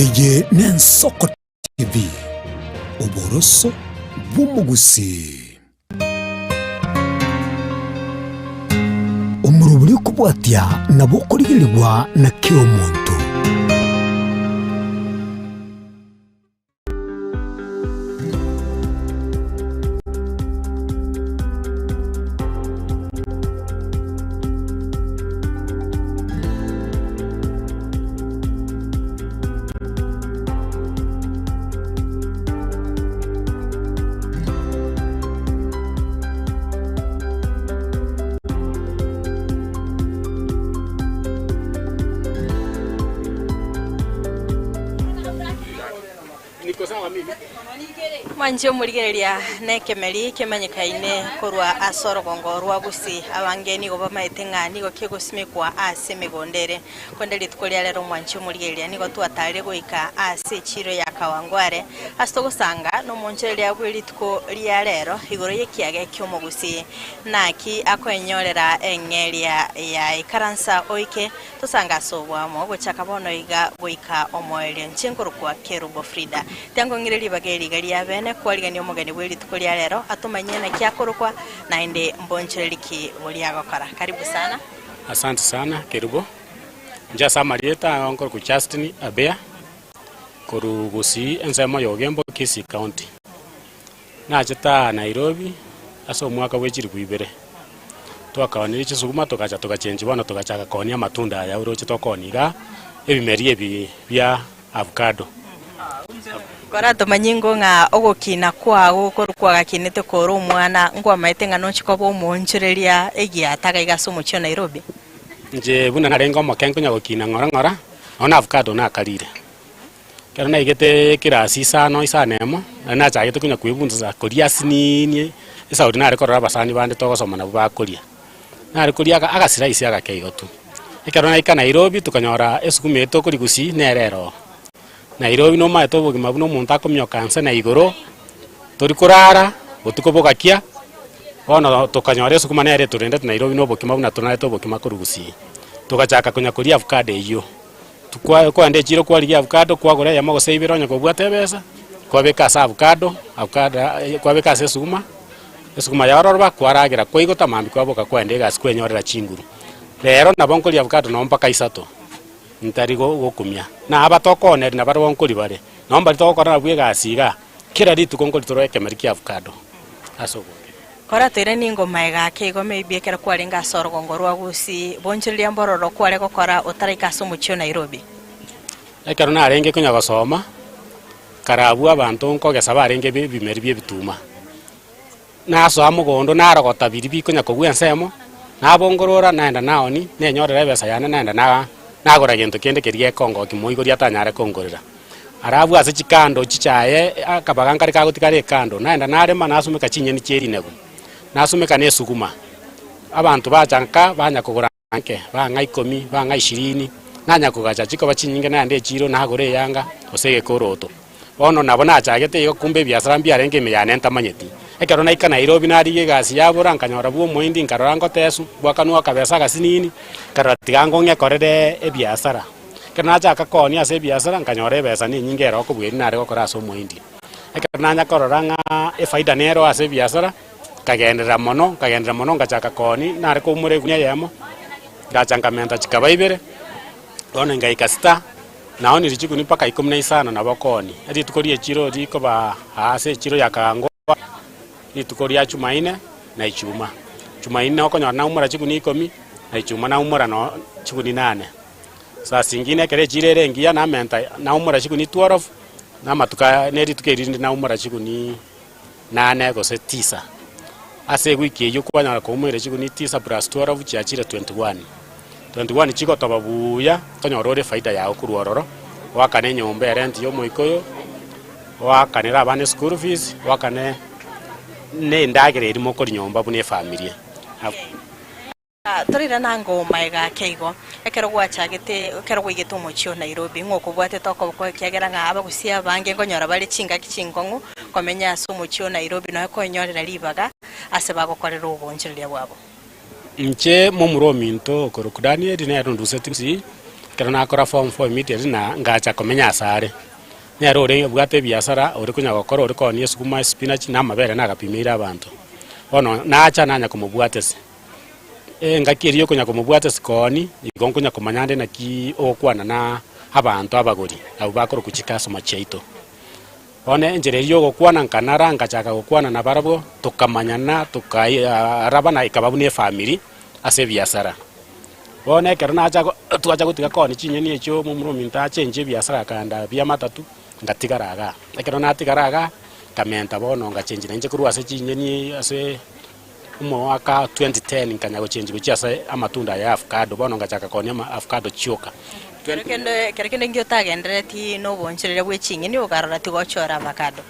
Eye n'ensoko TV oboroso bw'umugusi omurubuli kubwatya nabo kurigirirwa na kiomuntu. Mwanjo murigereria nekemeri kemanyikaine korwa asorogongo rwa busi abangeni goba maitenga nigo kigusimikwa ase migondere kondeli tukolia lero mwanjo murigereria nigo twatare goika ase chiro ya Kawangware astogosanga no monchereria bwirituko ria lero igoro yekiage kyomogusi naki akonyorera engeria ya ikaransa oike tosanga sobwamo gochaka bono iga goika omoerio nchenkoro kwa Kerubo Frida tango ngireri bageri gari abene kwariganio mugeni bwiri tukolia lero atumanye na kyakorokwa na inde mbonchereriki buri agokora. Karibu sana. Asante sana Kerubo. Njasa Marieta onkor ku Justin Abea korugusi ensemo yogembo Kisii County. Nacheta Nairobi aso mwaka wechiri kuibere. Twakaonire chisuguma tokacha tokachenji bono tokachaka konia matunda ya uroche tokoniga ebimerie bya avocado. Kora tomanyingo nga ogokina kwago korukwaga kinete koro mwana ngwa maitenga nochiko bo monchereria egiataga igaso mucho Nairobi. Nje buna narengo mokengo nyagokina ngora ona avocado na kalire. Kero na igete kirasi sano isanemo na chagete kunya kwibunza koria sinini isa ordinary korora basani bande togosoma na bakoria. Na rikoria agasira isi agakeyotu. Kero na ika Nairobi tukanyora esukumeto kurigusi nerero. Nairobi no maito bogima buno muntu akomyokanse na igoro tori kurara botuko bogakia bono tukanyore sukuma nere turende Nairobi no bokima buna tunare to bokima kurugusi tukachaka kunya kuri avocado iyo tukwa kwande chiro kwa ri avocado kwa gore ya mago seibiro nyako bwate besa kwa beka sa avocado kwa beka se sukuma ya rorba kwaragira kwa igota mambi kwa boka kwande gas kwenyorera chinguru lero na bonkoli avocado no mpaka isato ntarigo gokumya na abatokone na baro onkoli bare nomba tokora bwe gasiga kira ritu konkoli toroeke mariki avocado asogo kora tere ningo maega ke go maybe kera kwarenga sorogongo rwa gusi bonchiria mbororo kware gokora otaraika somucho Nairobi ekero na arenge kunya gosoma karabu abantu nkogesa barenge bimeri bituma naso amugondo narogota biribi kunya kogwensemo nabongorora naenda naoni nenyorera besa yana naenda nagora gento kende kerie kongo kimoigoria tanyare kongorera arabu ase chikando chichaye akabaganga kagotikare kando naenda narema nasumeka chinyeni cheri nego nasumeka nesuguma abantu bachanka banya kugura anke banga 10 banga 20 nanya kugacha chiko bachinyinge naende chiro nagore yanga osege koroto bono nabo nachagete yo kumbe biasara mbia renge meyane ntamanyeti ekero naika Nairobi narige gasi yabura nkanyora bwo moindi nkarorango tesu bwakanwa kabesa gasinini karatigango ngekorere ebiasara kana chaka koni ase biasara nkanyora besa ni nyinge roko bweri nare gokora so moindi ekero nanya kororanga faida nero ase biasara kagendera mono ngachaka koni nare ko mure gunya yamo ngachangamenta chikabaibere one ngaika sta naoni richikuni paka 15 na bakoni ati tukorie chiro riko ba ase chiro yakangwa itukoria chumaine na ichuma chumaine okonyora na umura chikuni 10 na ichuma na umura no chikuni 8 saa singine kere chirere ngia na menta na umura chikuni 12 na matuka neri tukerindi na umura chikuni 8 gose 9 ase wiki yo kwanyara ko umure chikuni 9 plus 12 chiachira 21 chiko tobabuya tonyorore faida yao kuruororo wakane nyombe rent yo moikoyo wakane rabane school fees wakane ne ndagere irimo kuri nyomba bune family torira nango maega keigo ekero gwachagete ekero gwigete omochio Nairobi ngoko bwate toko ko kiagera nga abagusia bange ngonyora bali chinga kichingongu komenya aso omochio Nairobi no konyorera libaga ase bagokorera obonchereria bwabo nche momurominto korokudani edi ne nduse timsi ekero nakora form 4 immediately na ngacha komenya asare nero ore bwate biasara ore kunya gokora ore koni sukuma spinach na mabere na gapimira abantu bono nacha nanya kumubwatesi ngakirio kunya kumubwatesi koni igonkunya kumanyande na ki okwana na abantu abagori abo bakoro kuchikaso machaito one njererio gokwana nkanara ngachaka gokwana na barabo tukamanyana tukairaba na ikababu ne family ase biasara one kero nacha twacha gutika koni chinyeni echo mumurumi ntache nje biasara kanda bia matatu ngatigaraga ekero natigaraga kamenta bono ngachenjira nje kuru ase chinyeni ase umwaka 2010 nkanya gochenji guchi ase amatunda ya avocado bono ngachaka koni avocado chioka kerekende ngio tagendereti no boncherere bwe chinyeni ugarora tigochora avocado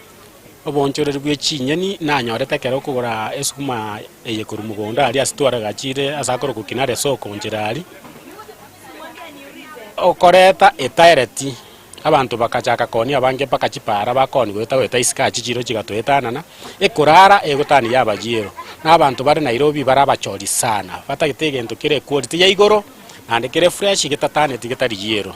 oboncherere bwe chinyeni nanyorete kero kugura esukuma eye kuru mugonda ali asitwara gachire asakoro kukinare soko njerari okoreta etaireti abantu bakachaka koni abange bakachipara bakoni gweta isika chichiro chigatwetanana ekurara egotani yabajiro n'abantu bari Nairobi barabachori sana batagitege kire quality ya igoro ande kire fresh gitatane tigitari yero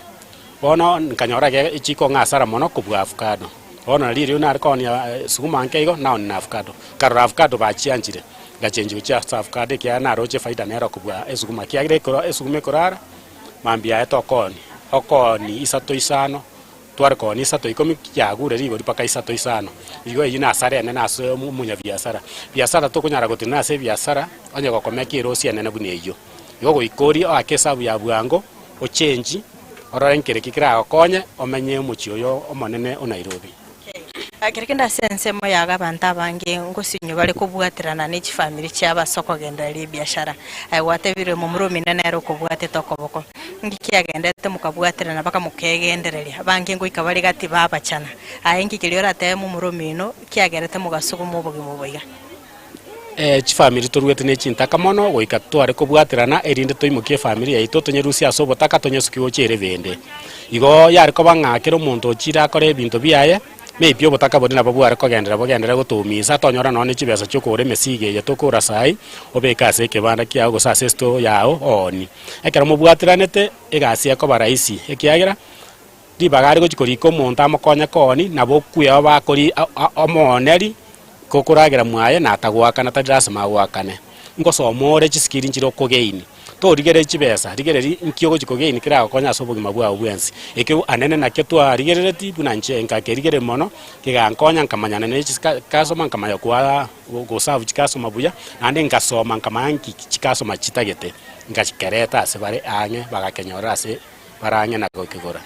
bono nkanyora ge ichiko ngasara mono kubwa avocado bono liri una koni sukuma nkeigo na on avocado karo avocado bachianjire gachenji ucha avocado kya na roche faida nero kubwa esukuma kya gire koro esukume kurara mambia etokoni okoni isato isano tware koni isato ikomi kyagure rigo ripaka isato isano igo yina sare nene aso munya biasara to kunyara gutina ase biasara onye gokomeki rosi nene buneyo igo goikori akesa bya bwango o change ororenkere kikira okonye omenye muchio yo omonene o Nairobi kerekenda sensemo yaga banta bange ngosinyo bale kubwatirana n'iki family cyaba soko genda ri biashara watebire mu murumi nero kubwate tokoboko ngikiagendete mukabwatirana baka mukegendereria bange ngo ikabali gati babacana ayengi kiliora te mu murumi no kiagerete mugasugu mu bugi mu boiga chi family torwete ne chintaka mono goikatware kubwatirana erinde toimukie family yaito tonyerusia sobotaka tonyesukiwo chere vende igo yari ko bangakero muntu chira kore ebinto biaye maybe obotaka bodi nabo bware kogendera gotumisa tonyora none chibesa chokore mesige yatokora sai obeka ase kebanda kya go sase sto yao oni ekera mubwatiranete egasi yako baraisi ekiagira dibagari go chikoriko muntu amakonya koni nabo kuya bakori omoneri kokuragira mwaye na atagwakana tadirasema gwakane ngosomore chiskiri nchiro kogeini to rigere chibesa rigere nkiogo chikogeini kira konya sobogima bwa ubwensi eke anene na ketwa rigereti bunanche nka kerigere mono kiga nkonya nkamanyana ne chikasoma nkamanya kwa go savu chikasoma buya ande nkasoma nkamanki chikasoma chitagete ngachikereta ase bare ange bagakenyora ase barange na gokigora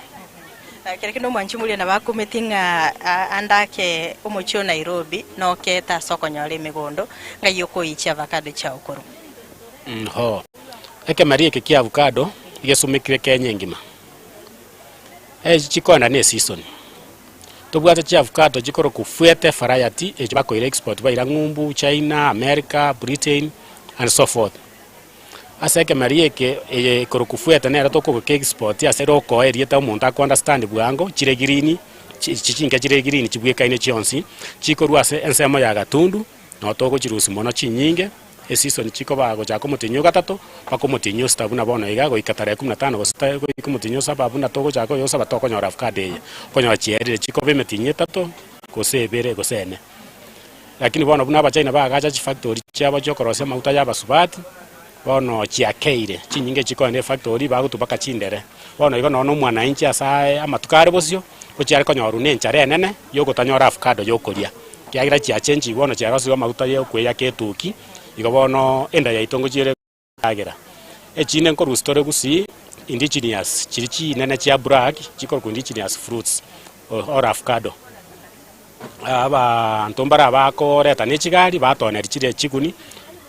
kerekendo mwanchimuli na bakometinga andake omochio Nairobi no keta soko nyore migondo ngayoko ichi avocado cha ukoro ho eke marie ke kia avocado igesumikire Kenya ngima chikona ne season tobwata cha avocado chikoro kufuete variety ejibako export baira ngumbu China America Britain and so forth aseke marie ke koro kufuete nera toko ke export ya sero ko erieta umuntu ako understand bwango chire girini chichinga chire girini chibweka ine chionsi chikoru ase ensemo ya gatundu no toko chirusi mono chinyinge season chiko bago chako mutinyo gatatu bako mutinyo stabuna bono igago ikatare 15 gosita ko mutinyo sababu na toko chako yo sabato ko nyora avocado konyo chiere chiko be mutinyo tato kosebere gosene lakini bono buna ba China bagacha chi factory chaba chokorose mauta ya basubati bono chiakeire chinyinge chiko ne factory bago tubaka chindere bono igo no mwana inchi asae amatukare bosio kochiare konyoru ne nchare nene yo gotanyora avocado yokoria kiagira chia change bono chiarosi mauta yo kweya ketuki igo bono enda ya itongo chire agera echine nko rustore gusi indigenous chirichi nene chia black chiko indigenous fruits or avocado aba ntombara bako reta ne chigari batone chire chikuni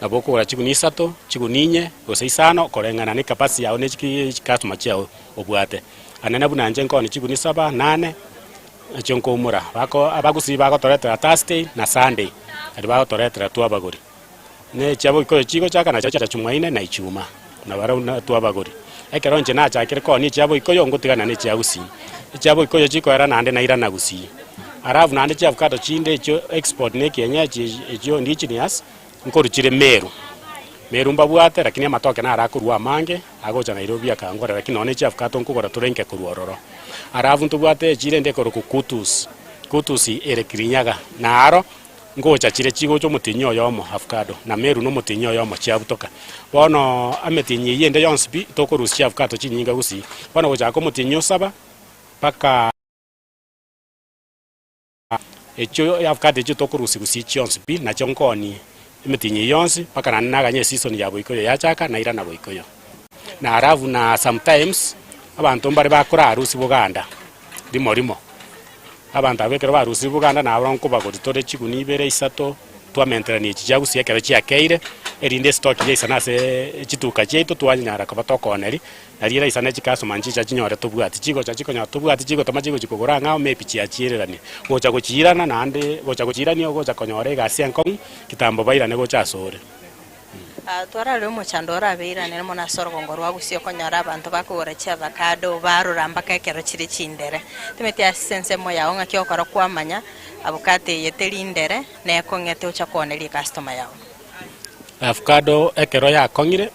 naboko ora chikuni sato chikuninye goseisano korengana ne kapasi yao ne chikatuma chiao obwate anene bunanje nko ne chikuni 7 8 chonko umura bako abagusi bako toreta Thursday na Sunday adi bako toreta tu abagori ne chabo iko chiko chaka na chacha chumwaine na ichuma na bara tu abagori ekero nje na chakire ko ni chabo iko yongo tigana ne chiagusi chabo iko chiko era nande na ira na gusi aravu nande chia avocado chinde cho export ne Kenya cho indigenous nko ruchire Meru Meru mbabwate lakini amatoke na arakurwa mange agocha Nairobi akangora lakini one chi avocado nkugora turenke kurwororo aravu ntubwate chire ndekoro kutusi ere Kirinyaga na aro ngocha chire chigo cho mutinyo yomo avocado na Meru no mutinyo yomo chiabutoka bono ametinyi yende yonsbi tokorusia avocado chinyinga gusi bono gocha ko mutinyo saba paka echo avocado echo tokorusi gusi chonsbi na chonkoni imetinyi yonsi paka na naganye season ya boikoyo yachaka na ira na boikoyo na aravu na sometimes abantu mbare bakora arusi Buganda rimo abantu abekero barusi Buganda na abronko bagotore chiguni ibere isato twamenteranie chijagusi ekero chiakeire erinde stock ye sana se chituka cheito twanyara kabatokoneri narira isana chikaso manchicha chinyore tobwati chigo cha chiko nyatobwati chigo tamachigo chikogora ngao mepi chiachirerani gocha gochirana nande gocha gochirani gocha konyore gasiankong kitambo bairane gocha sore twara leo muchandora beira ne mona Sorogongo rwagusio konyara abantu bakora cha avocado baruramba kekero chiri chindere timete asense moya onga kyokora kwamanya abukate yetelindere ne kongete ucha koneli customer yao avocado ekero ya kongire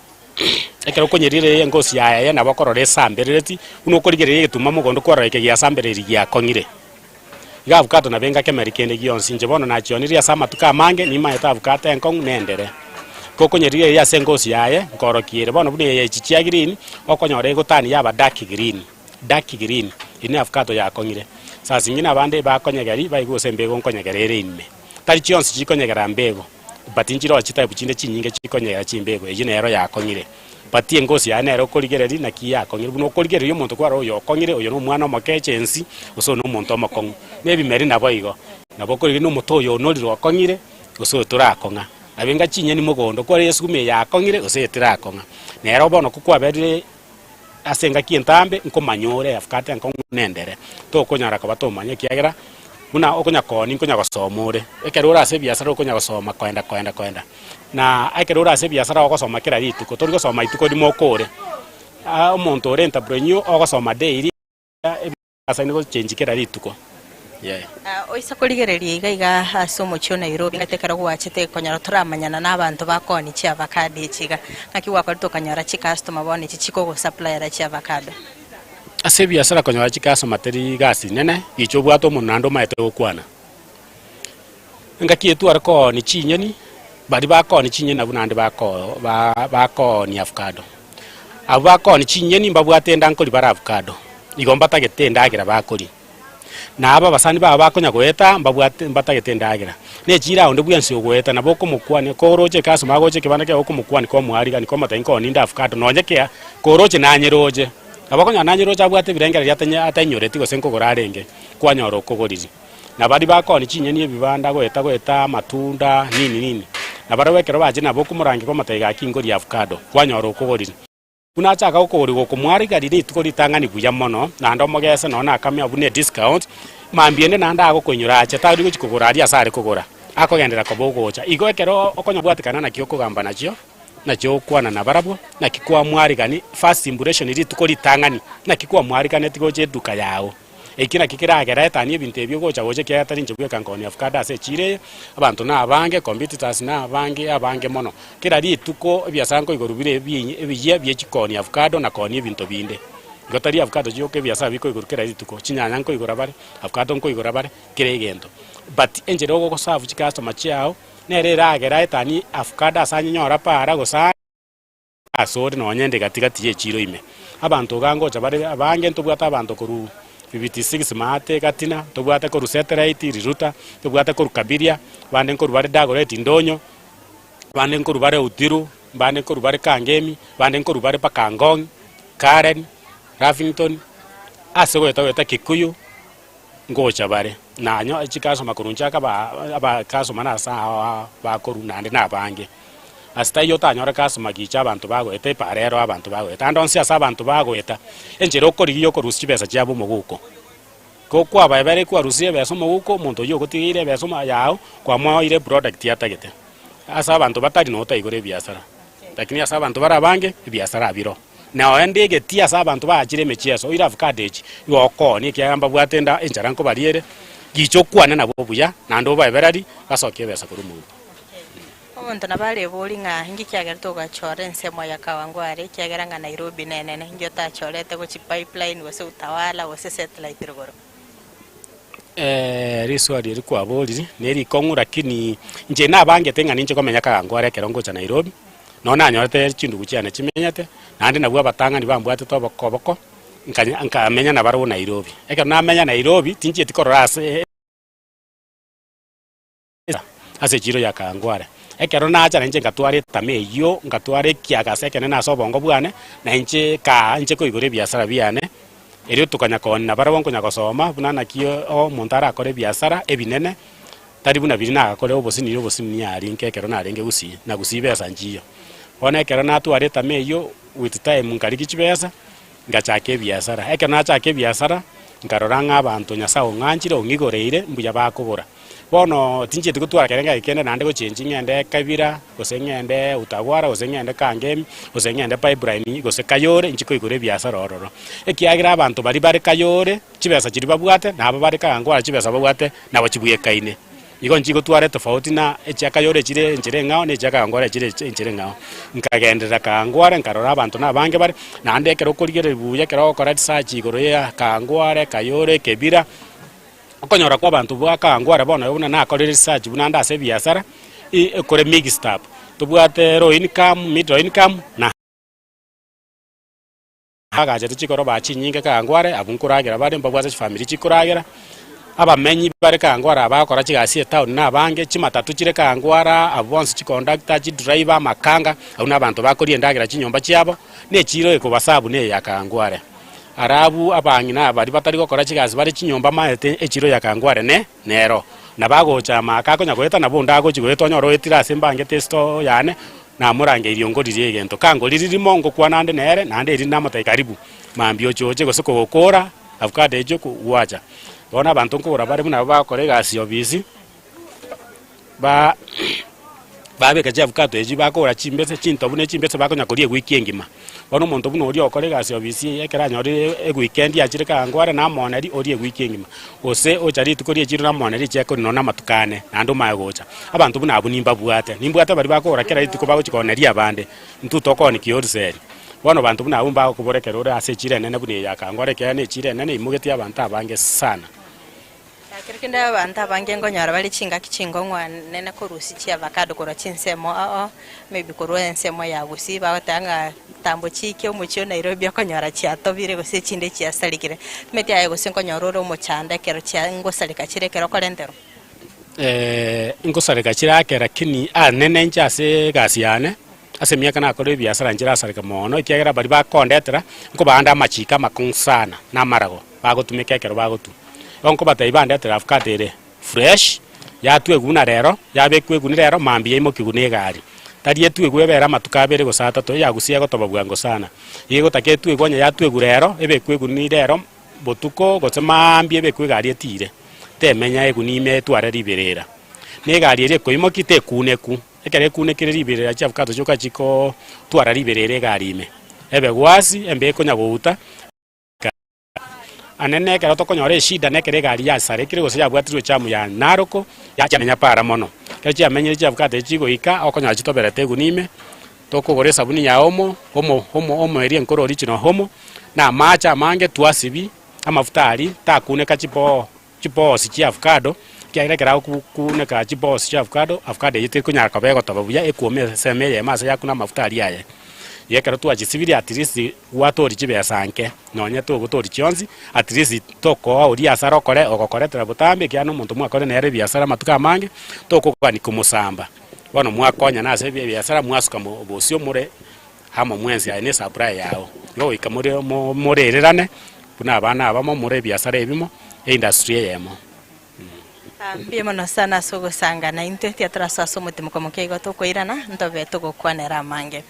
ekero konyerire ngosi ya na bakorore samberereti uno korigere gituma mugondo kwareke ya sambereri ya kongire ga avocado na benga kemerikende gionsi njebono na chioniria sama tukamange ni maeta avocado enkong nendere koko nyerire ya sengosi yaye ngorokiere bono bune ya chichia green okonyore gutani yaba dark green ine avocado ya kongire sasa ingina abande bakonyegeri bayigose mbego nkonyegerere inme tari chionsi chikonyegera mbego batinjiro chitabu chinde chinyinge chikonyegera chimbego ejine ero ya kongire batie ngosi ya nero koligereri na kiya kongire buno koligereri yo muntu kwaro yo kongire oyo no mwana omokechensi uso no muntu omokong nebi meri nabo igo nabo koligere no mutoyo no liro kongire uso turakonga abenga chinya ni mugondo kwa Yesu kume ya kongire usetira konga nero bono kukwabere asenga kientambe nkomanyore afukate nkonendere to konyara kabato manye kiagera una okonya koni nkonya gosomore ekerura ase biasara okonya gosoma kwenda na ekerura ase biasara ogosoma kira rituko tori gosoma ituko di mokore omonto orenta bronyo ogosoma daily asa ni go change kira rituko oisa koligereria igaiga asomo chio Nairobi gatekera gwachete konyara turamanyana n'abantu bakoni chi avocado chiga ngakiwa kwa kanyara chi customer bone chi chiko go supplier chi avocado ase biasara konyara chi customer teri gasi nene icho bwato munando maete okwana ngakietu arko ni chinyeni badi bakoni chinyeni abunande bakoni avocado abakoni chinyeni mbabwatenda nkoli bara avocado igomba tagetenda agira bakoli na aba basani ba bakonya goeta mbabwate mbatagete agira ne chira onde bwansi goeta na boko mukwani koroche kaso magoche kibana ke okumukwani ko mwariga ni ko matenko ninda avocado nonye ke koroche na nyeroje abakonya na nyeroje abwate birengera yatanya atanyoreti go senko gorarenge kwanyoro kogoriri na badi bakoni chinyeni ebibanda goeta matunda nini na barawekero baje na boko murangi ko mataiga kingori avocado kwanyoro kogoriri kuna chaka ukori gokumwari gari tukori tangani buya mono na ndo mogese no na kamya bune discount mambiende na nda gokunyura acha tari guchikugura ari asare kugura akogendera kobogocha igo ekero okonya bwatikana na kioko gamba nacho kwana na barabo na kikwa mwari gani first impression iri tukori tangani na kikwa mwari gani tigoje duka yao ekina kikira gera etani ebintu ebyo gocha goche kya tari nje bweka nkoni avocado ase chire abantu na abange competitors na abange mono kira ri tuko byasanko igorubire ebiye byechikoni avocado na koni ebintu binde gotari avocado joke byasa biko igorukira ri tuko chinyanya nko igora bare avocado nko igora bare kire gendo but enjero go serve chi customer chiao nere ra gera etani avocado asanyora para gosa asori no nyende gatigati ye chiro ime abantu gangocha bare abange ntubwata abantu koru 56 mate katina tobwate ko satellite riruta tobwate ko kabiria bande ko bare dagoreti ndonyo bande ko bare utiru bande ko bare kangemi bande ko bare pakangong Karen Ravington asego eta kikuyu ngocha bare nanyo chikaso makuruncha ka ba kaso manasa ba koruna ndi na bange asta yo tanyora kaso magicha abantu bago ete parero abantu bago eta ndonsi asa abantu bago eta enjero kori yo korusi besa chabo muguko koko abaibere kwa rusie beso muguko muntu yo gotigire beso mayao kwa mwa ile product yatagete asa abantu batari no taigore biasara lakini asa abantu barabange biasara biro na ende getia asa abantu baachire mechieso ira avocado yo ko ni kyamba bwatenda enjara nko bariere gicho kwana nabo buya na ndo baiberari basokie besa kuri muntu omonto nabare bori ng'a ingi kiagera togachora ensemo ya Kawangware kiagera ng'a Nairobi nenene ingio tachorete gochi pipeline gose utawala gose satellite rugoro. Riswari rikwa bori neri kongu lakini nje nabangete ng'a ninche komenya Kawangware kerongo cha Nairobi nona nyorete chindu guchiane chimenyete nandi nabwa batangani bambwate toboko nkamenya nabaro Nairobi eke namenya Nairobi tinche tikorase ase chiro ya Kawangware ekero nacha nje ngatware tameyo ngatware kiagase kene na sobongo bwane na nje koigore biasara biane eri tukanya kona bara bonko nyakosoma bunana kio o montara akore biasara ebinene tari buna biri na akore obosini yari nkekero na renge gusi na gusibesa njiyo bona ekero na tware tameyo with time nkariki chibesa ngachake biasara ekero nachake biasara nkarora ng'abantu nyasaye ng'anchire ongigoreire mbuya bakobora bono tinche tikutwara kerenga ikende nande gochenji ngende kabira gose ngende utagwara gose ngende kangemi gose ngende pipeline gose kayore inchiko igore biasara ororo ekiagira abantu bari kayore chibesa chiri babwate nabo bari Kawangware chibesa babwate nabo chibuye kaine igo nchiko tware tofauti na echa kayore chire nchire ngao ne echa Kawangware chire nchire ngao nkagendera Kawangware nkarora abantu nabange bari nande ekero korigere buye kero correct search igoro ya Kawangware kayore kebira okonyora kwa bantu bwa Kawangware bono yona nakorera research bunanda ase biasara ekore mixed up tubwate low income middle income na agaje tikoro bachinyinge Kawangware abunkuragera bari mbabwaze family chikuragera abamenyi bari Kawangware abakora chigasi town nabange chimatatu chire Kawangware abonse chiconductor chidriver makanga auna abantu bakori endagera chinyomba chiabo ne chiro ekobasabu ne ya Kawangware arabu abangina bari batari gukora chigasi bari chinyomba maete echiro ya Kawangware nero nabagocha makako nyakweta nabunda gochigweta nyoro etirase mbange testo yane na murange iryongorire egento kango riri mongo kwa nande nere nande iri namata karibu mambio choche gose kokora avukade ejo kuwacha bona abantu nkora bari buna bakore gasi obisi babe kaje avukado eji bakora chimbese chinto bune chimbese bakonya korie gwikengima bono muntu buno ori okore gasi obisi ekera nyori weekend ya chire Kawangware na moneri ori gwikengima ose ochari tukorie chiro na moneri cheko nona matukane nando magocha abantu buna abunimba nimbwate bari bakora kera ituko bagochikoneria abande ntutokoni kiorseri bono bantu buna abumba kuborekera ore ase chire nene bune ya Kawangware kene chire nene imugeti abantu abange sana kirikenda abantu abange ngonyara bali chinga kichingo nene korusi chi avocado kora chinsemo maybe korwa ensemo ya gusi batanga tambo chike omuchio Nairobi akonyara chiatobire gose chinde chiasalikire meti aye gose nkonyara omuchanda kero chia ngosalika chire kero korentero ngosalika chira kera kini nene nchase gasiane ase miaka na kore biasara njira salika mono ikiagera bari bakondetera nko banda machika makunsana na marago bagotumika kero bagotu onko bataibande atera avukadere fresh ya tweguna rero yabe kweguna rero mambie imo kigune gari tari twegwebera matukabere gosata to ya gusia gotobabwango sana yego take twegwonya ya twegu rero ebe kweguni rero botuko gotema ambie ebe kwegari etire temenya eguni ime tware riberera ne gari ere koimo kite kuneku ekere kunekire riberera cha avukado joka chiko twara riberere gari ime ebe gwasi embe konya gouta anene kero tokonyore shida nekere gari ya sare kire gose yabwatirwe chamu ya Naroko ya chamenya para mono kechi amenye cha avukado chigo ika okonya chitoberete gunime tokogore sabuni ya omo eri enkoro original homo na macha mange twasibi amafutari takune kachipo sichi avukado kiagire kera kune ka chipo sichi avukado yite kunya kabego tobabuya ekuome semeye masa yakuna mafutari yaye yekero twachisibiri at least watori chibesanke nonya togotori chionzi at least toko uri asara ogokoretera butambe kiano muntu mwakore nere biasara matuka mange tokokani kumusamba bono mwakonya nase biasara mwasuka bosio mure hamo mwenzi ane supply yao yo ikamure morererane buna abana abamo mure biasara ebimo industry yemo Biamono sana sogo sanga na inte teatra saso mutimo como que goto koirana ndobe to gokwanera mange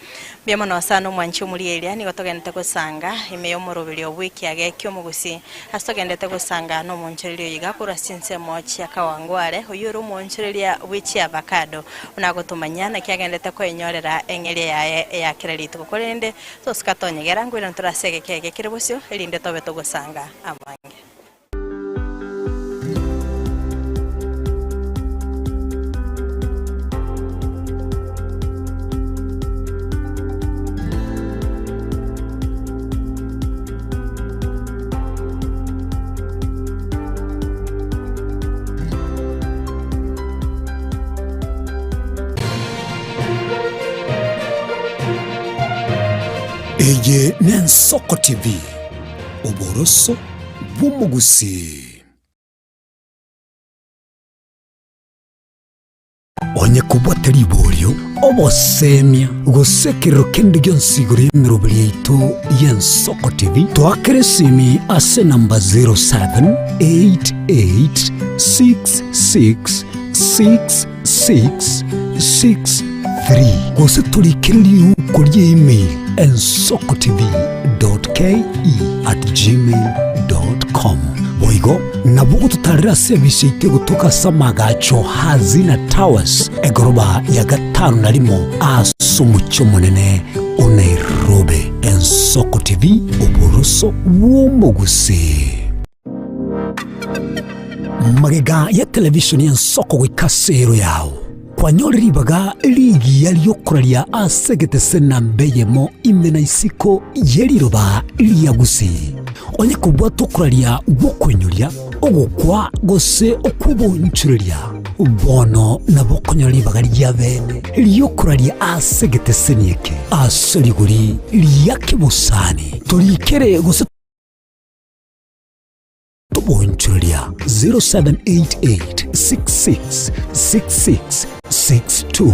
biamono sana mwanchi muri elia ni gotogenda ko sanga imeyo morobiri obwiki agekyo mugusi astogenda ko sanga no moncherio igakura sinse mochi akawangware oyuro moncheria wichi avocado unagotumanyana kyagenda ko enyorera engeria ya credit kokorende to skatonyegera ngwira nturasege kege kirebusyo elinde tobe to gosanga amange. Eye n'Ensoko TV oboroso bw'omugusi. Onye kubwatari iboryo obosemia gusekero kende gyonsiguro y'emirobiri yaitu y'Ensoko TV twakeresimi ase namba 0788666663 gose tulikiririu kuri email ensokotv.ke@gmail.com boigo nabugo tutarira service ite gutuka samagacho hazina towers egoroba ya gatanu narimo asumucyo munene Nairobi. Ensoko TV oboroso w'omugusi. Magega ya television y'Ensoko gwikasero yawo kwanyoribaga ligi yaliyokoralia asegete sena mbeyemo imena isiko yeliroba liyagusi onye kubwa tokoralia bokonyolya ogokwa gose okubonchurelia bono nabokonyolibaga lyabene liyokoralia asegete senieke asoliguri liyakibusani tolikere gose Bonchuria 0788666662.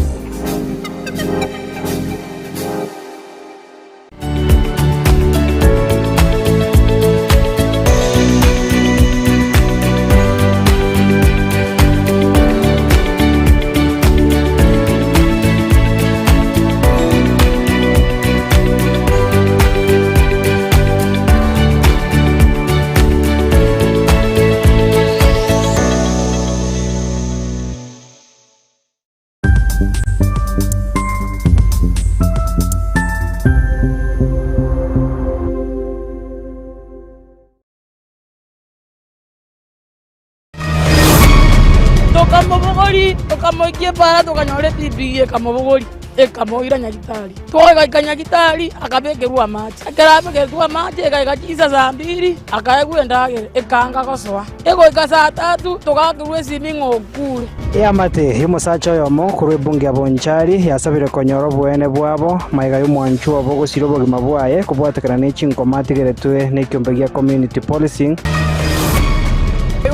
Tokamoikie para tukanyore bibi kamobogori ekamoira nyagitari toga ikanyagitari akabekerwa machi akarabekerwa machi ekaigachiza saa 2 akaegwendagere ekanga gosoa ego ikasa 3 togakirwe simingo kure yamate yomusacha yomo kurwe bunge abonchari yasabire konyoro bwene bwabo maiga y'omwanchu obo gosiro bogima bwaye kubwatekana n'ekinkomatigere n'ekyombe gya community policing.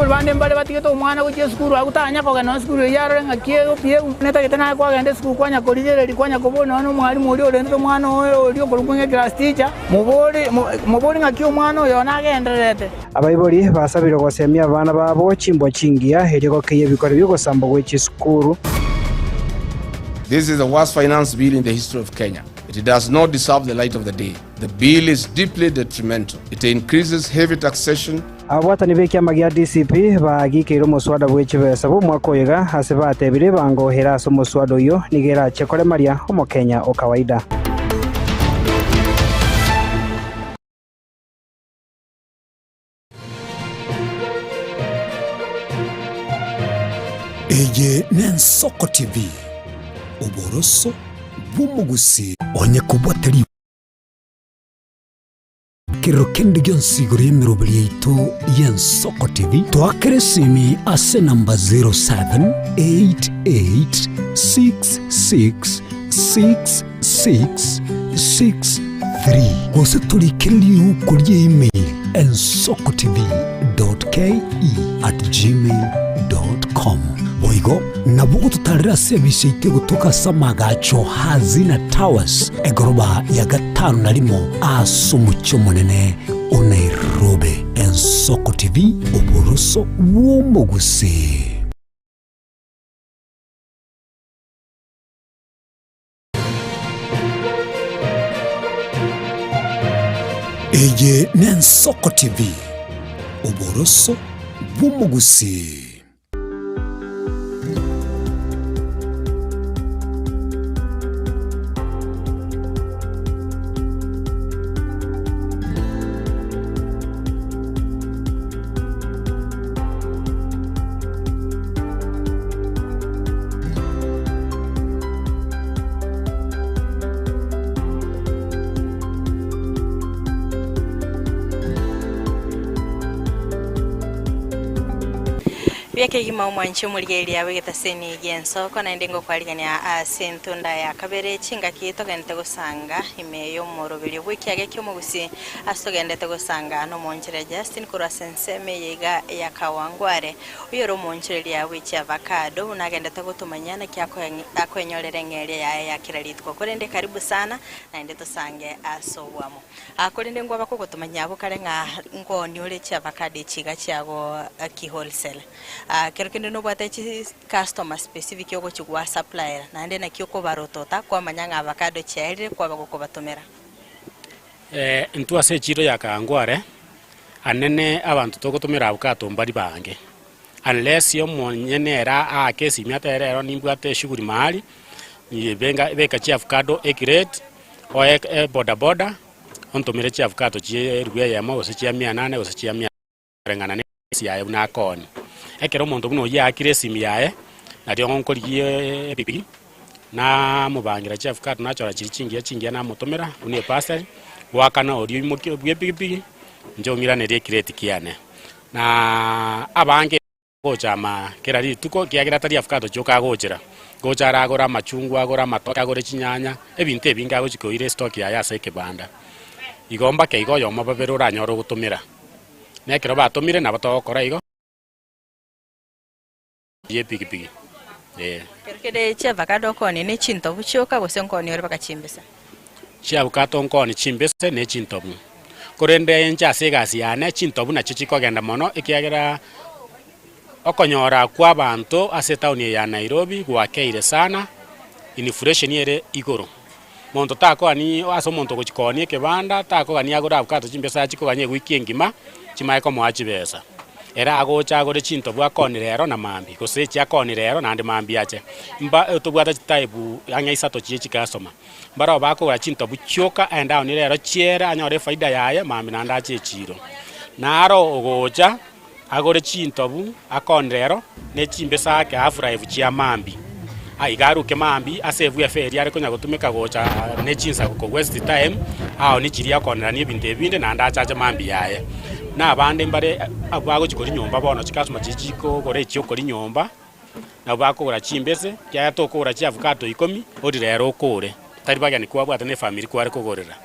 Bande mbale batigeta omwana gukye skuru agutanya koga no skuru yaro ngakiego pie neta kitana kwa gende skuru kwanya kolire likwanya kobona no mwalimu uri ore ndo mwana uri okorunge class teacher mubori ngakyo mwana oyo nagenderete abayibori basabire gosemia abana babo chimbo chingia heriko kiye bikore bigosamba gwechi skuru. This is the worst finance bill in the history of Kenya. It does not deserve the light of the day. The bill is deeply detrimental. It increases heavy taxation. Abwatani b'ekyama gya DCP bagikeire omuswada bw'ekibesa bw'omwaka oyega hase batebire bangohera ase omuswada oyo nigera achekore maria omukenya okawaida. Eye n'Ensoko TV oboroso bw'omugusi onye kubwatari kero kende gyonsiguro y'emirobiri yaitu y'Ensoko TV twakeresimi ase namba 0788666663 gose tulikiririu kuri email ensokotv.ke@gmail.com boigo nabugo tutarira service ite gutuka samagacho hazina towers egoroba ya gatanu narimo asumucyo munene Nairobi. Ensoko TV oboroso w'omugusi. Eye n'Ensoko TV oboroso bw'omugusi. Biake gima mwancho muligeria wegeta seni genso kona ndengo kwaligania asentunda ya kabere chinga kito gente gusanga imeyo morobiri wikiage kyo mugusi asogendete gusanga no monchire Justin kura senseme yega ya kawangware uyoro monchire ya wichi avocado unagendete gutumanyana kyako akwenyorere ngere ya kiraritko kurende karibu sana na ndeto sange asowamo akurende ngo bakogotumanya abo kare nga ngoni ule cha avocado chiga chago ki wholesale kero kende no bwate chi customer specific yogo chigwa supplier na ndena kyoko barotota kwa manyanga avocado chaire kwa bagoko batomera ntua se chiro ya kangware anene abantu togotomera avocado mbari bange unless yo monyenera akesi miaterero nimbwate shuguri mahali benga beka chi avocado ekirate o boda ontomere chi avocado chi ruya ya mo se chi 800 ose chi 100 rengana ne ya una koni ekero muntu buno ya akiresi yae na dio ngonkoriye bibi na mubangira chi avocado na chora chingia na mutomera une pastor wakana orio imukio bibi njomira ne rekirate kiane na abange gochama kerari tuko kiagira tari avocado choka gochera gochara agora machungwa agora matoka agora chinyanya ebinte binga gochiko ire stock ya seke banda igomba ke igo yo mababero ranyoro gutumira nekero batumire na batokora igo ye pigi kerkede chi avocado koni ne chinto buchoka gosenko ni ore bakachimbesa chi avocado nkoni chimbese ne chintobu korende encha segasi ane chintobu na chichiko genda mono ikiagira okonyora kwa bantu ase town ya Nairobi gwakeire sana inflation yere igoro monto tako ani aso monto gochikoni kebanda tako gani agora avocado chimbesa chiko ganye wiki ngima chimaiko mwachi besa era agocha agore chinto bwa koni rero na mambi gose chi akoni rero na ndi mambi ache mba tobwata chitaibu anya isato chichi customer mbara bako wa chinto buchoka and down rero chiera anyore faida yaye mambi na ndache chiro naro ogocha agore chintobu akoni rero ne chimbesa ake afuraivu chia mambi aigaruke mambi asevu ya feri ari konya gutumika gocha ne chinsa ko west time aho ni chiria konera ni binte binde na ndacha mambi yaye na abande mbare abago chikori nyomba bono chikasuma chichiko gore chikori nyomba na bako gora chimbese kya tokora chi avocado 10 odi rero kore tari bagani kwa bwata ne family kwa kugorera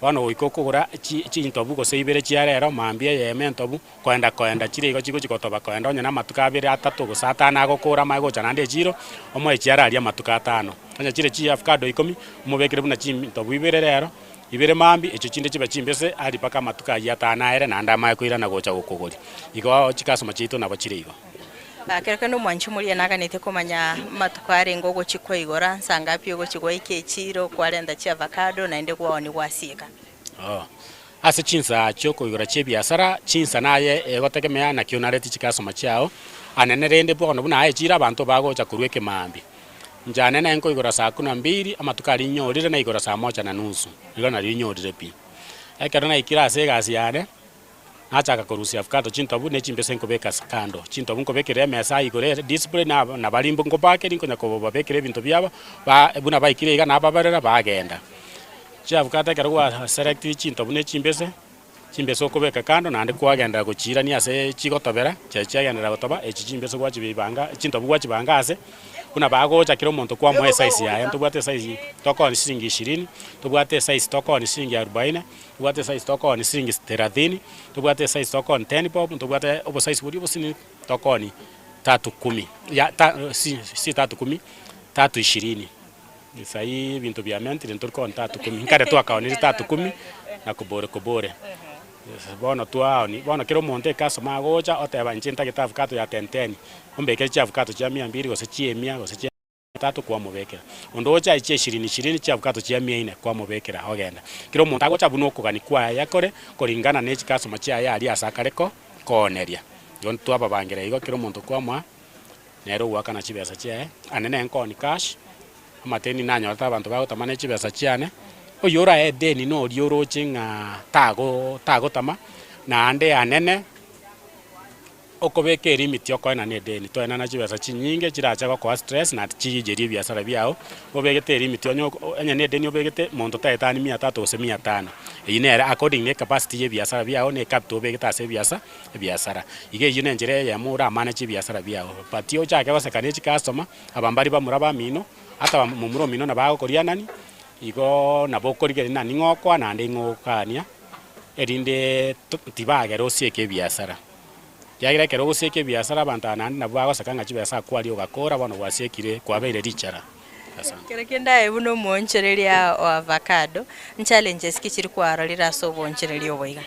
bano oikoko gora chintobu go seibere chia rero mambia ye mentobu kwenda chire igo chiko chikotoba kwenda onya na matuka abere atatu go satana agokora mago chanande chiro omo echiara aria matuka atano onya chire chi avocado 10 omobekere buna chintobu ibere rero ibere mambi echo chinde chiba chimbese ari paka matuka ya tana ere na ndama yakoira na gocha gokogori igo chikasoma chito na bachire igo kereke no mwanchu muri naganete komanya matukware ngogo chiko igora nsanga pyo go chiko ikechiro kwarenda chi avocado na ende kwaoni kwasika ase chinsa choko igora che biasara chinsa naye egotegemea na kionareti chikasoma chao anene rende bono buna aechira abantu bagocha kurweke mambi njane na enko igora saa 12 amatuka rinyorire na igora saa 1:30 igo na rinyorire pi ekero na ikira ase gasi yane achaka korusia avocado chintobu ne chimbese nkobeka kando chintobu nkobekere mesa igore display na balimbo nkopake rinko nyako babekere bintu byabo buna baikire iga na babarera bagenda cha avocado kero wa select chintobu ne chimbese okobeka kando na ndi kwagenda gochira ni ase chigotobera chagendera gotoba echichimbese gwa chibanga chintobu gwa chibanga ase kuna bagocha kiro monto kwa mwe size ya ntobwate size toko ni shilingi 20 tobwate size toko ni shilingi 40 tobwate size toko ni shilingi 30 tobwate size toko ni 10 pop tobwate obo size buri bosini toko ni 310 ya si 310 320 isai bintu bya menti ntorko ni 310 nkare to akaoni 310 na kubore bono tuao ni bono kiro monte kaso magocha oteba nchinta kita avocado ya 10 ombeke cha avocado cha 200 gose chi 100 gose chi 3 kwa mubekera ondocha ichi 20 cha avocado cha 400 kwa mubekera ogenda kiro monte agocha buno kugani kwa yakore koringana ne chikaso macha ya ali asakareko koneria yon tu aba bangira igo kiro monte kwa mwa nero wakana chibesa cha anene enkoni cash amateni nanyo abantu bago tamane chibesa chiane oyora edeni no rioro chinga tago tama na ande anene okobeka limit yokoena ne deni toena na chibesa chinyinge chiracha kwa stress na chijijerie biashara biao obegete limit onyo enya ne deni obegete monto taetani 300 ose 500 ine according ne capacity ye biashara biao ne capital obegete ase biashara ige yune njire ya mura manage biashara biao patio chake wasekane chi customer abambari bamuraba mino hata mumuro mino na bago korianani igo nabokorigere na ningokwa na ndi ngokania erinde tibage rosieke biashara yagira kero guseke biashara bantana na bwago sakanga chibesa kwali ogakora bano bwasekire kwabeire richara kerekenda ebuno monchereria o avocado challenges kichiri kwarorira so bonchereria oboiga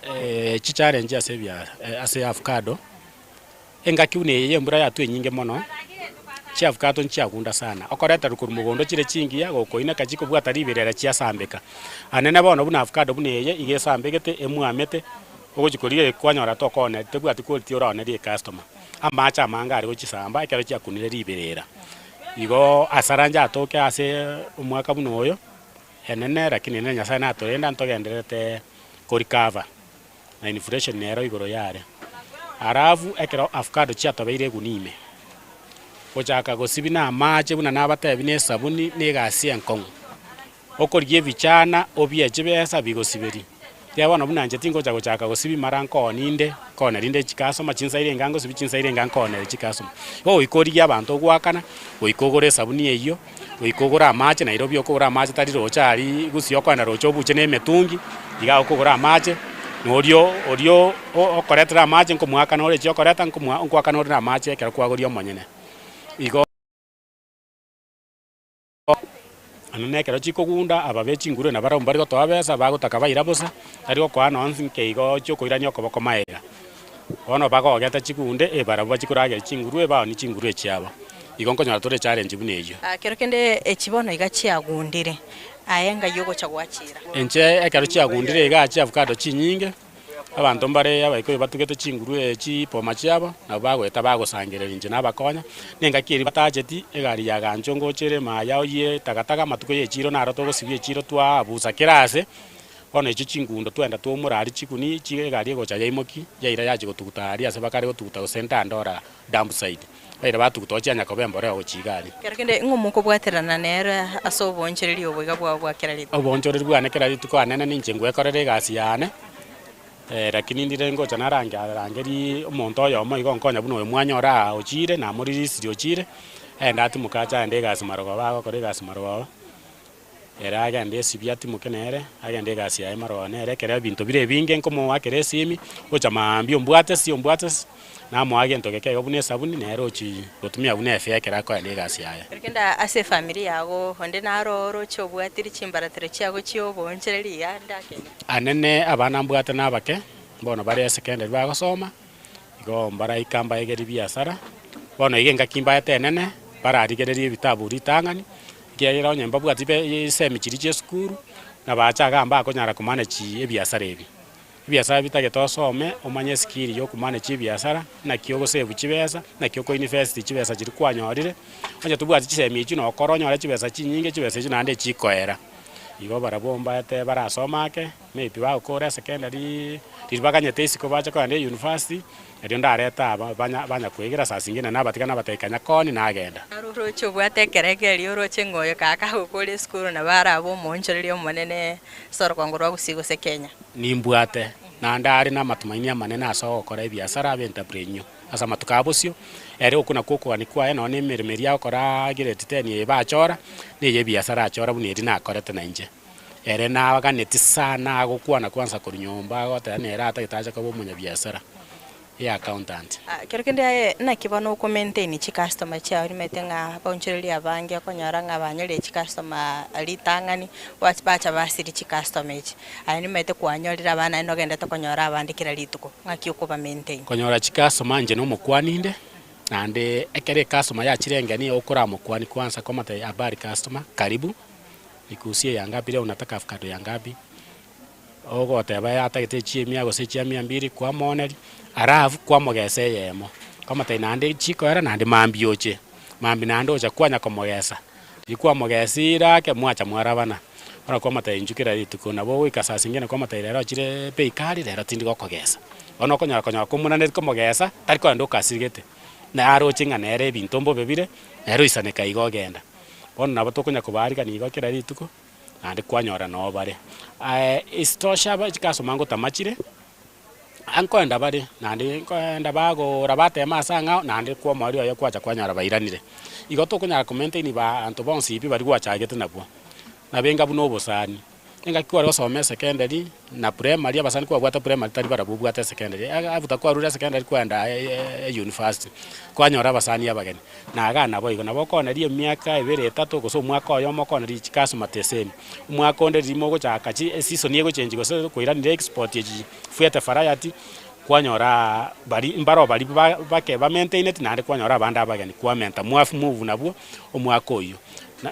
chi challenge ase avocado engakiune ye mbura yatu nyinge mono chi avocado nchiagunda sana okoreta rukuru mugondo chire chingia gokoina kachiko bwata riberera chia sambeka anene bono buna avocado buneye igesambegete emwamete ogochikorire kwanyora tokone tebwati quality orone ri customer amacha mangari gochisamba ekero chiakunire riberera igo asaranja atoke ase umwaka buno oyo enene lakini nenya sana atorenda ntogenderete korikava na inflation nero igoro yare aravu ekero avocado chiatobeire gunime ochaka gosibina amache buna nabatebi ne sabuni ne gasi enkongo okorigie bichana obieche besa bigosiberi yabona bunanje tingo chaka gosibi maranko ninde kone rinde chikasoma chinsaire ngango sibi chinsaire ngango ne chikasoma o ikorigia abantu gwakana oikogore sabuni eyo oikogora amache na irobio okogora amache tari rochari gusio kwana rocho buche ne metungi iga okogora amache orio okoretera amache nkomwaka no rechi okoreta nkomwaka no na amache kera kwagorio monyene igo anone kero chiko gunda ababechi nguru na baromba riko twabesa bagutaka baira bosa ari okwa nonse nkeigo chokoirania okoboko maega ono bagogeta chikunde ebarabo chikurage chinguru eba ni chinguru echiaba igo nkonyora tore challenge bunejo kero kende echibono iga chiagundire ayenga yogo chagwachira enche ekero chiagundire iga chi avocado chinyinge abantu mbare abaiko batugete chinguru echi poma chiabo na bagweta bagosangerera inje nabakonya nenga kiri batajeti egari ya gancho ngochere maya oye takataka matuko ye chiro na roto gosibie chiro twa abusa kirase ono echi chingundo twenda twomurari chikuni chigari gocha yaimoki yaira yaje gotugutari ase bakari gotuguta center ndora dump site baira batugutocha nya kobembore ogochigari kerekende ngomuko bwaterana nera aso bonchereri oboiga bwa kerari obonchereri bwane kerari tukanene ninche ngwekorere gasi yane lakini ndire ngocha narangeri omonto oyomo igo nkonya buno mwanyora ochire na muririsiri ochire ndati mukacha ende gasi marogo bago kore gasi marogo era agende sibiati mukenere agende gasi ya marogo nere kere binto bire binge nkomo wakere simi ocha mambi ombwate si ombwate na mo agento keke obune sabuni nere ochi gotumia bune efe kera ko ende gasi ya kerekenda ase family yago honde naroro chobwatiri chimbaratere chiago chio bonchereri ya ndake anene abana mbwate nabake bono bari secondary bagosoma igo mbara ikamba egeri biashara bono igenga kimba etenene bara arigererie bitabu ritangani kiagira onyemba bwati be semichiri che skuru na bacha gamba akonyara kumanage ebiashara ebi biashara bitagetosome omanye skill yo kumanage biashara na kiogo save chibesa na kioko university chibesa chiri kwanyorire onye tubwati chisemichi no koronyore chibesa chinyinge chibesa chinande chikoera igo barabomba ate barasomake maybe bakora secondary ribaganyete isiko bacha kwa university erio ndareta banya kwegera sasingine nabatikana batekanya koni nagenda aruro chobwate kerekeri oroche ngoyo kaka gukore school na barabo monchereri omonene sorokongorwa gusigo se Kenya nimbwate na ndari na matumaini manene aso gukora biashara bentaprenyo asa matukabosio ere okuna koko ani kwa eno ne mermeri akora gireti teni bachora ne ye biashara achora buneri na akorete na nje ere na baganeti sana gukwana kwanza kuri nyomba gote ne era atagitaje ko munya biashara ya accountant kerekende na kibono ko maintain chi customer cha uri metenga bonchereri abange akonyara ngabanyere chi customer alitangani bacha basiri chi customer ani mete kwanyorira bana no genda to konyora abandikira lituko ngaki uko ba maintain konyora chi customer nje no mukwaninde nande ekere customer ya chirengani okora mukwani kwanza komata habari customer karibu ikusie yangapi leo unataka avocado yangapi ogote baya atagete chiemia go se chiemia 200 kwa moneri arafu kwa mogese yemo kama tainande chiko era nande mambioche mambi nando cha kwanya komogesa ikwa mogesira ke mwacha mwarabana ora kwa mata injukira lituko nabo wikasasingene kwa mata irero chire peikari rero tindi gokogesa ono konya komunanete komogesa tari kwenda okasirigete na aroche ng'anere ebinto mbobebire nero isaneka igo ogenda bono nabo tokonya kobarigani igo kera rituko naende kwanyora no bare isitosha chikasoma ngotamachire ankoenda bare naende nkoenda bagora batema ase ang'ao naende kwa omori oyo kwacha kwanyora bairanire igo tokonyara komaintaini banto bonsi ibi bari gwachagete nabwo nabenga buna obosani enga kwari gosoma secondary na primary abasani kwabwata primary tari barabubwata secondary abuta kwarura secondary kwenda university kwanyora abasani abageni na agana boigo nabo konerie miaka 2-3 goso mwaka oyo mokonerie chikaso mateseni mwaka onde rimo gochaka chi season yego change goso koiranire export yeji fuete variety kwanyora bari mbaro bari bake ba maintain nande kwanyora abanda abageni kwa menta mwafu move nabwo omwaka oyo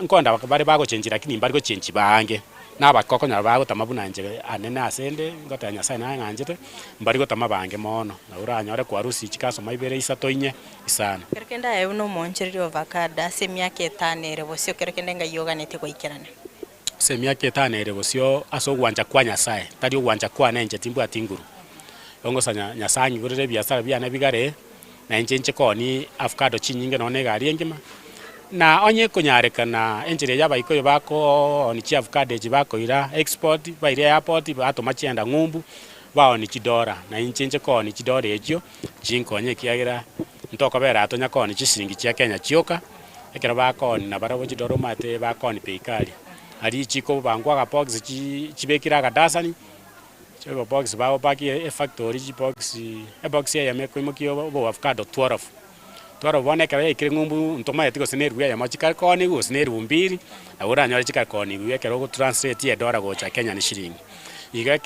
nkonda bari bago change lakini mbari go change bange nabakoko nyabago tamabunanje anene asende ngotanya sana nganjete mbari gotama bange mono na uranyore kwa rusi chikaso maibere isato inye isana kerekenda ayo no monchereri ovakada semyaka 5 ere bosio kerekenda ngayoganete goikerane semyaka 5 ere bosio aso gwanja kwa nyasaye tari gwanja kwa nenje timbu atinguru ongo sanya nyasanyi gurire biasara biana bigare na enche koni avocado chinyinge none gari engima na onye konyarekana enjire yabaiko bako oni chi avocado jibako ira export baire airport bato machienda ngumbu baoni chidora na inchenje koni chidora ejo jinkonye kiagira ntoko bera atonya koni chisiringi chia Kenya chioka ekera bako na barabo chidoro mate bako ni peikali ari chiko bangwa ga box chibekira ga dasani chebo box bawo baki factory chi box ya meko imokio bo avocado 12 twara bone kare ikire ngumbu ntoma yatiko seneru ya machikar koni go seneru 2 na ura nyari chikar koni go kero go translate ya dollar go cha Kenya ni shilingi iga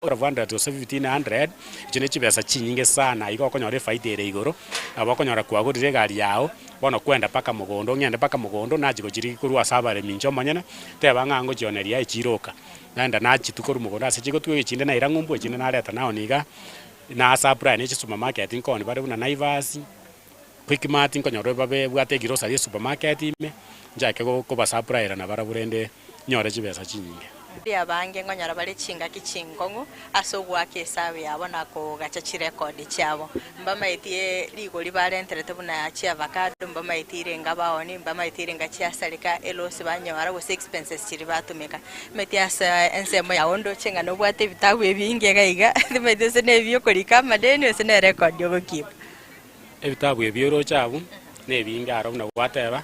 ora vanda to 1500 jine chibesa chinyinge sana igo konyore faida ere igoro abo konyora kwagurire gari yao bono kwenda paka mugondo ngende paka mugondo najigo jiri kurwa sabare minjo manyana teba ngango joneria ichiroka nanda nachitukuru mugondo ase chigo tuwe chinde na irangumbu chinde na leta nao niga na supply ne supermarket inkoni bare buna Naivas Quickmart inkonyoro babe bwate grocery supermarket ime njake ko ba supply na bara burende nyore chibesa chinyinge dia bange ngonyara bale chinga kichingongo asogwa ke sabe yabona ko gacha chi record chabo mbama itie ligo libale enterete buna chi avocado mbama itire ngabaoni mbama itire ngachi asalika elosi banyara go expenses chiri batumeka metiasa ensemo ya ondo chenga no bwate bitabu ebinge gaiga thimete ne biyo kolika madeni sene record yo keep ebitabu ebiro chabo ne binga aro na bwateba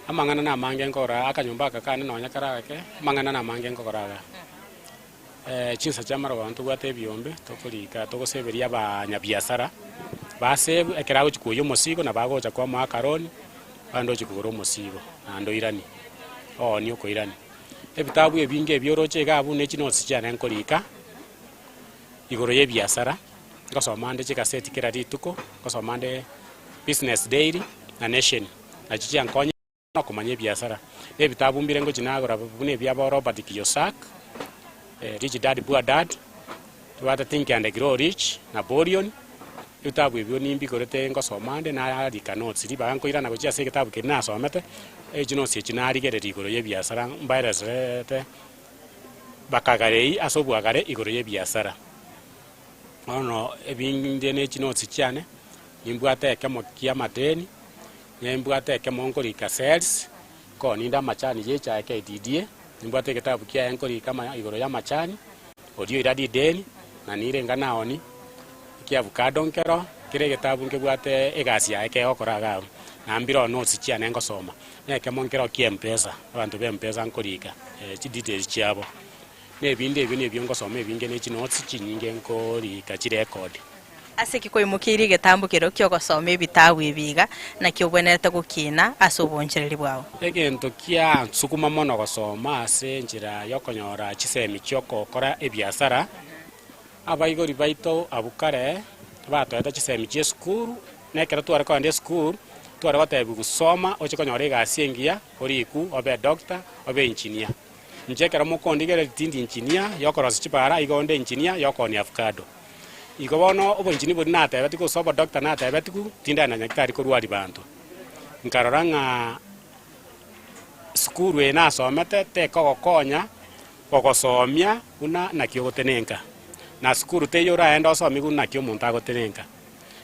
amangana na mange nkora akanyumba akakane nonya karake mangana na mange nkoraga chinsa chamara bantu bwate byombe tokolika togoseberia abanya biasara base ekerago chikuyo mosigo na bagocha kwa makaroni bando chikuro mosigo ando irani ni uko irani ebitabu ebinge byoroche gabu ne chino sichana nkolika igoro ye biasara ngosomande chikaseti kera rituko ngosomande business daily na nation na chichi ankonya kumanye biasara ebitabu mbirengo jinagora bune byaba Robert Kiyosaki Rich Dad Poor Dad tuwata Think and Grow Rich Napoleon ebitabu ebyo nimbi korete ngosomande na rika notes riba nko irana gochia se kitabu kina somete ejino se chinari gereri igoro ye biasara mbairezete bakagarei asobwagare igoro ye biasara ono ebinde ne chino chiane nimbwate kemo kia mateni nyembwate kemo nkorika sales ko ninda machani yecha KDDA nimbwate kitabu kia nkorika kama igoro ya machani odio iradi deni na nire nganaoni kia avocado nkero kire kitabu nkebwate egasi yake okoraga na mbiro notes chiane ngosoma kemo nkero kia mpesa abantu be mpesa nkorika chi details chiabo nebinde ebyo nebyo ngosoma ebinge ne notes chinyinge nkorika chi record ase kikoimukiri getambukiro kyo gosoma ebitabu ebiga na kyo bwenete gukina asobonchereri bwao egento kia sukuma mono gosoma ase njira yokonyora chisemi cyoko kora ebiasara abaigori baito abukare batoeta chisemi che school nekera tware kwande school tware batebu gusoma ochikonyora egasi engia oriku obe doctor obe engineer njekera mukondigere tindi engineer yokora sichipara igonde engineer yokoni avocado ikobono obonjini bodi natebe tiko sobo doctor natebe tiku tinda na nyaktari korwari bantu nkaroranga skuru ena somete te kogokonya kogosomia una na kiogotenenka na skuru te yora enda so migu na kyo monta go tenenka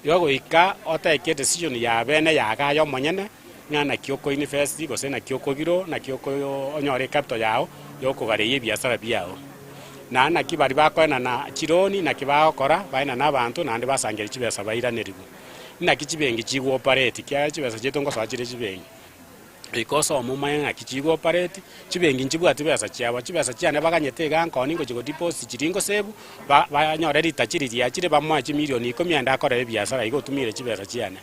yo go ika ota ke decision ya bene ya ga yo monyene ngana Kioko University go sena Kioko giro na Kioko onyore capital yao yo ko gare ye biasara biao na kibari bakona na chironi na kibao kora baina na bantu na ndi basangere chibesa bairaniribu na kichibengi chigo operate kya chibesa chetongo so chire chibengi because omumanya kichigo operate chibengi nchibwati besa chiaba chibesa chiane baganyete gankoni ngo chigo deposit chiringo sebu banyore ritachiri ya chire bamwa chi milioni 10 anda akora biasara igo tumire chibesa chiane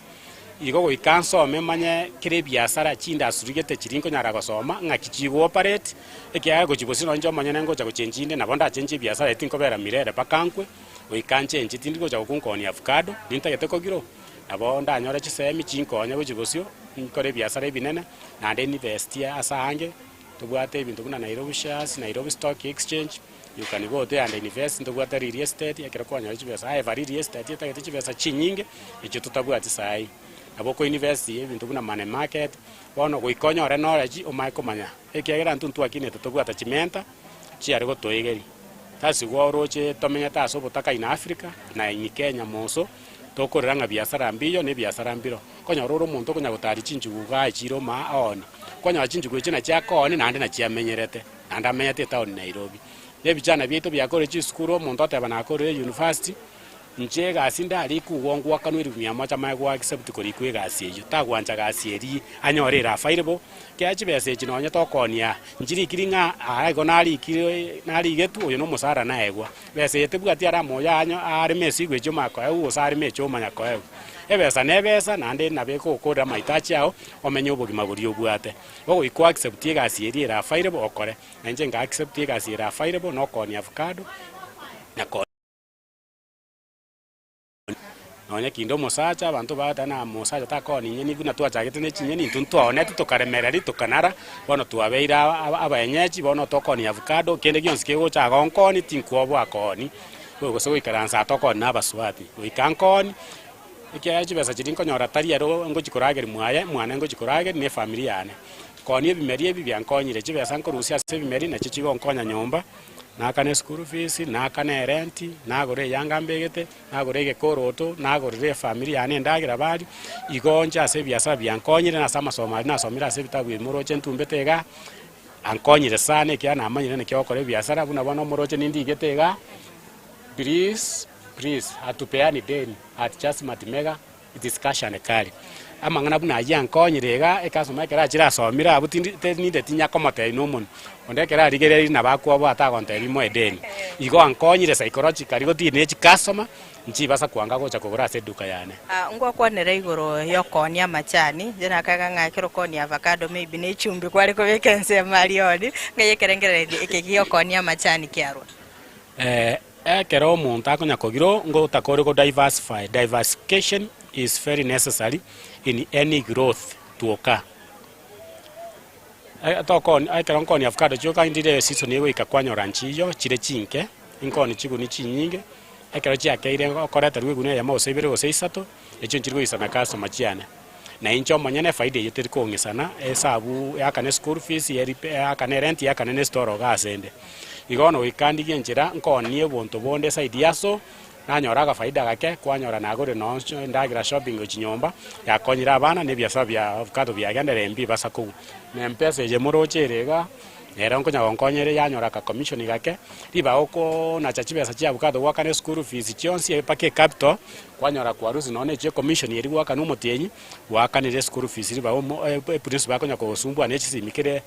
igo go ikanso memanye kire biasara chinda surigete chiringo nyara gosoma ngakichigo operate ekya go chibosino njo manyane ngo chago chenjinde na bonda chenji biasara etinko bera mirere pakankwe go ikanche nchitindi go chago kunkoni avocado ninta yeteko giro abo ndanyora chisemi chinkonya go chibosio nkore biasara ibinene na ndi investia asange tubwate ibintu kuna Nairobi shares Nairobi Stock Exchange you can go there and invest into what real estate yakira konya chibesa ai vari real estate yata chibesa chinyinge icho tutabwate sai abo ko invest ibintu kuna money market bono go ikonya ore knowledge o mai komanya ekegera ntuntu akine tubwata chimenta chiari go toigeri tasi gworoche tomenya taso botaka in Africa na in Kenya moso tokoranga biasara mbiyo ne biasara mbiro konya roro muntu konya gutari chinjugu ga chiro ma oni konya chinjugu china cha koni nande na chia menyerete anda menyete town Nairobi ye bichana bieto bya college school muntu ataba na college university nchega asinda ali kuwongwa kanwiri myama cha maigwa accept kuri kwegasi ejo tagwanja gasi eri anyorera fairebo kyachi bese chinonya tokonia njiri kiringa aigo nali getu uyo no musara naegwa bese yetebwati ara moya anyo ari mesi gwejo mako eu usari mecho manya ko eu ebesa nebesa nande nabeko koda maitachi yao omenye obogima buri obwate ogo iko accept gasi eri era fairebo okore nje nga accept gasi era fairebo no konia avocado na nonya kindo mosacha bantu batana mosacha takoni nyeni buna twachagete ne chinyeni tuntuone tukaremereri tukanara bono twabeira abaenyechi bono tokoni avocado kende gyonske go chagonkoni tinkuobo akoni gogo so ikaransa tokoni nabaswati ikankoni ikyachi besa chirinko nyora tariero ngo chikorageri mwana ngo chikorageri ne familia yane koni ebimerie bibyankonyire chibesa nkorusia sebimeri na chichigo nkonya nyomba nakane school fees nakane rent nagore yanga mbegete nagore gekoroto nagore familia ane ndagira bari igonja ase biasa byankonyire na sama somali na somira ase bitabwi moroche ntumbetega ankonyire sane kya na amanyire ne kyokore biasara buna bono moroche nindi getega please atupeani deni at just matimega discussion kali amangana buna yankonyirega ekasoma kera chira somira abutinde tinya komote inomun ondekera rigereri na bakwo bata konteri mo edeni igo ankonyire psychologically go tine chikasoma nchi basa kwanga gocha kugura se duka yane ngwa kwanere igoro yokonia machani jena kaga ngakiro konia avocado maybe ne chumbi kwari ko vacancy marioni ngaye kerengerere ekegio konia machani kiarwa kero monta konya kogiro ngo takore go diversification is very necessary in any growth to occur. Kero nkoni avocado choka indire season yewe ikakwanya ranchiyo chire chinke inkoni chigu ni chinyinge kero chiakeire koreta rwegune ya mose ibere gose isato echo nchirgo isana kaso machiane na incho monyane faida yeteri kongesana esabu yakane school fees yakane rent yakane store gasende igono wikandi genjira nkoni ebonto bonde side yaso nanyoraga faida gake kwanyora nagore no ndagira shopping chinyomba yakonyira abana ne biasa bya avocado byagendere mbi basako ne mpesa je morocherega era nkonya gonkonyere yanyora ka commission gake riba oko na chachibesa chia avocado wakane school fees chionsi epake capital kwanyora kwa rusi none je commission yeri wakane umutenyi wakane school fees riba principal yakonya ko sumbwa ne chisimikire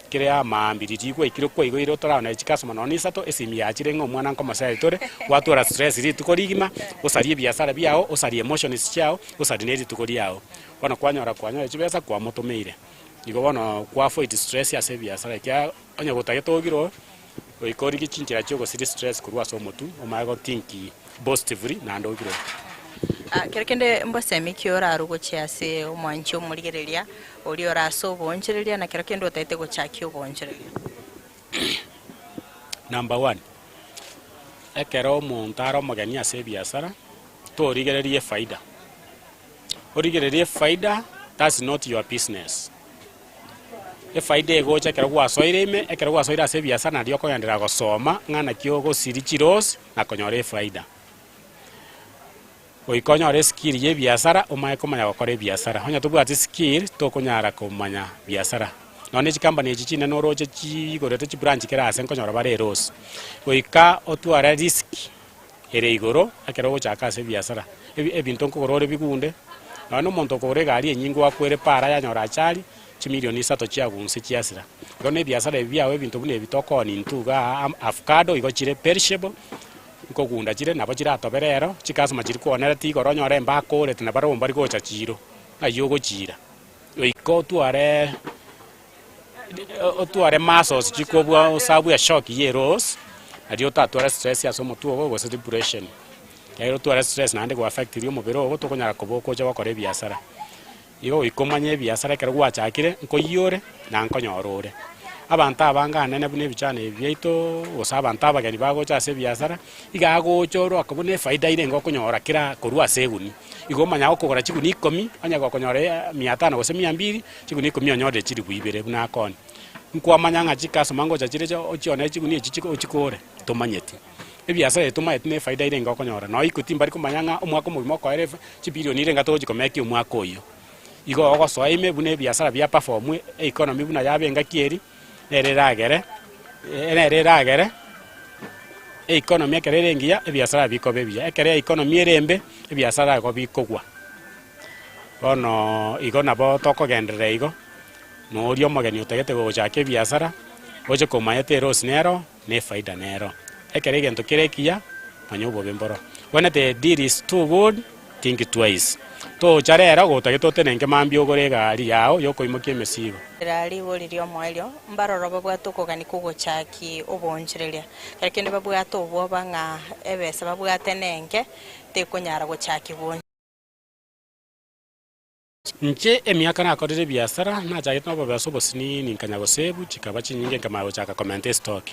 kire amambiriti ko ikiro ko igo tora na chikasoma no nisato esimi yachire ngo mwana nkoma sai tore watu ara stress ri tukorigima usarie biasara biao usarie emotions chao usarie ri tukoriao wana kwanyora chibesa kwa motomeire igo wana kwa avoid stress ya biasara kya onya gotage togiro oikorigi chinchira choko siri stress kurwa so motu omago thinki positively na ndogiro kerekende mbosemi kiora rugo chiase omwanchi omurigereria oli oraso bonchereria na kerekende otaite gochaki obonchereria number 1 ekero montaro magani ase biasara to origererie faida origererie faida that's not your business faida egocha kero gwasoire ime ekero gwasoire ase biasara nario okonyendera gosoma ng'ana kio gosiri chiros na konyora faida oikonyora skill ye biasara omaye komanya gokora biasara onya tubwate skill tokonyara komanya biasara none chikambani echi chine noroche chigorete chibranch kera ase nkonyora bare eros oika otwara risk ere igoro ekero gochaka ase biasara ebinto nkogorore bigunde none omonto okogora egari enyingo akwere para yanyora achari chimilioni 3 chiagunse chiasira gone biasara ebiawe ebinto bune ebitokoni ntuga avocado igochire perishable nkogunda chire nabo chiratoberero chikasoma chiri kuonera tigoro nyora embakorete na baro mbari gocha chiro ayo gochira oiko otware masos chikobwa sabu ya shock yeros adio tatwara stress ya somo tuo go depression yairo twara stress nande go affect rio mobero go tokonyara koboko cha bakore biasara iyo ikomanye biasara kero gwachakire nkoyore na nkonyorore abantu abangana nabune bichane ebyeito osaba abantu abagani bagocha ase biasara igago choro akabune faida ile ngo konyora kira korwa seguni igomanya okogora chiguni 10 anya gokonyora 500 gose 200 chiguni 10 onyore chiri buibere buna koni nkwamanya ngachika somango chachire ochione chiguni echichiko ochikore tomanyeti ebiasara etomanyeti ne faida ile ngo konyora no ikutimba ri kumanyanga omwako mugimo ko ere chipilioni ile ngato chikomeki omwako oyo igo ogosoa ime bune biasara bia perform economy buna yabenga kieri nereragere economy ekererengia ebiasara bikobe bia ekere economy erembe ebiasara go bikogwa bono igo nabo tokogenderera igo no rio mogeni utegete gochaka ebiasara oche komayete ros nero ne faida nero ekere gento kirekia manyobo bemboro when the deal is too good think twice to charera gotagete tenenge mambio gore gari yao yokoimokie mesigo rari boririo moelio mbaroro bwatu kogani kugochaki obonchereria kende babwatu obo banga ebesa babwate nenge tekonyara gochaki bon nche emiaka na akorire biasara na jagete no babaso bosini ninkanya gosebu chikaba chinyinge kama gochaka comment stock